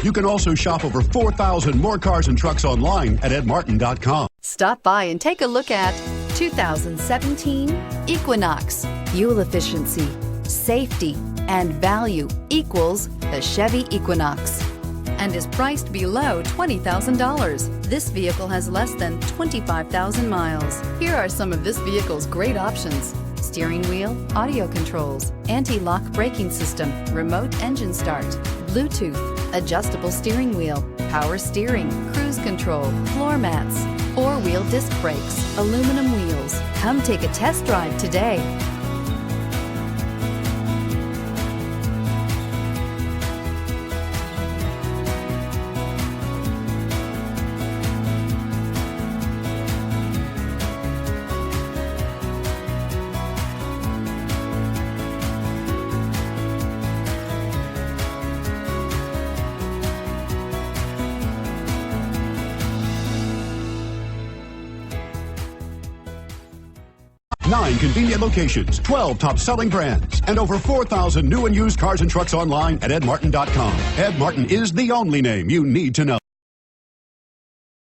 You can also shop over 4,000 more cars and trucks online at edmartin.com. Stop by and take a look at 2017 Equinox. Fuel efficiency, safety, and value equals the Chevy Equinox and is priced below $20,000. This vehicle has less than 25,000 miles. Here are some of this vehicle's great options: steering wheel audio controls, anti-lock braking system, remote engine start, Bluetooth, adjustable steering wheel, power steering, cruise control, floor mats, four-wheel disc brakes, aluminum wheels. Come take a test drive today. Nine convenient locations, 12 top-selling brands, and over 4,000 new and used cars and trucks online at edmartin.com. Ed Martin is the only name you need to know.